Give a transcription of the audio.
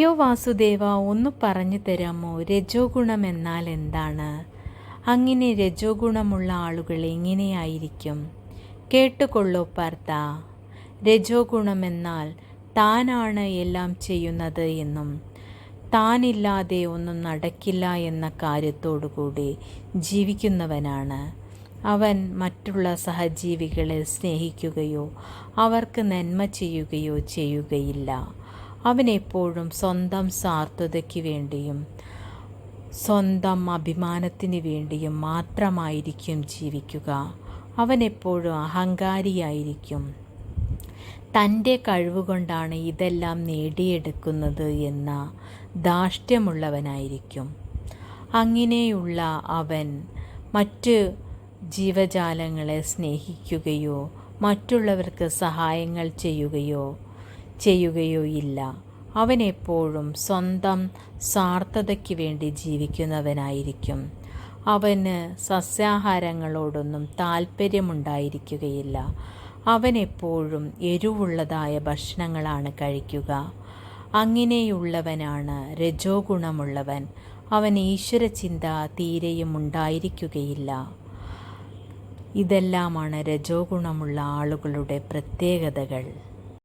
അയ്യോ വാസുദേവ, ഒന്ന് പറഞ്ഞു തരാമോ, രജോ ഗുണം എന്നാൽ എന്താണ്? അങ്ങനെ രജോ ഗുണമുള്ള ആളുകൾ എങ്ങനെയായിരിക്കും? കേട്ടുകൊള്ളൂ പാർത്ത. രജോ ഗുണമെന്നാൽ താനാണ് എല്ലാം ചെയ്യുന്നത് എന്നും താനില്ലാതെ ഒന്നും നടക്കില്ല എന്ന കാര്യത്തോടുകൂടി ജീവിക്കുന്നവനാണ്. അവൻ മറ്റുള്ള സഹജീവികളെ സ്നേഹിക്കുകയോ അവർക്ക് നന്മ ചെയ്യുകയോ ചെയ്യുകയില്ല. അവൻ എപ്പോഴും സ്വന്തം സ്വാർത്ഥതയ്ക്ക് വേണ്ടിയും സ്വന്തം അഭിമാനത്തിന് വേണ്ടിയും മാത്രമായിരിക്കും ജീവിക്കുക. അവൻ എപ്പോഴും അഹങ്കാരിയായിരിക്കും. തൻ്റെ കഴിവുകൊണ്ടാണ് ഇതെല്ലാം നേടിയെടുക്കുന്നത് എന്ന ധാർഷ്ട്യമുള്ളവനായിരിക്കും. അങ്ങനെയുള്ള അവൻ മറ്റ് ജീവജാലങ്ങളെ സ്നേഹിക്കുകയോ മറ്റുള്ളവർക്ക് സഹായങ്ങൾ ചെയ്യുകയോ ഇല്ല. അവൻ എപ്പോഴും സ്വന്തം സ്വാർത്ഥതയ്ക്ക് വേണ്ടി ജീവിക്കുന്നവനായിരിക്കും. അവന് സസ്യാഹാരങ്ങളോടൊന്നും താല്പര്യമുണ്ടായിരിക്കുകയില്ല. അവൻ എപ്പോഴും എരിവുള്ളതായ ഭക്ഷണങ്ങളാണ് കഴിക്കുക. അങ്ങനെയുള്ളവനാണ് രജോ ഗുണമുള്ളവൻ. അവൻ ഈശ്വരചിന്ത തീരെയും ഉണ്ടായിരിക്കുകയില്ല. ഇതെല്ലാമാണ് രജോ ഗുണമുള്ള ആളുകളുടെ പ്രത്യേകതകൾ.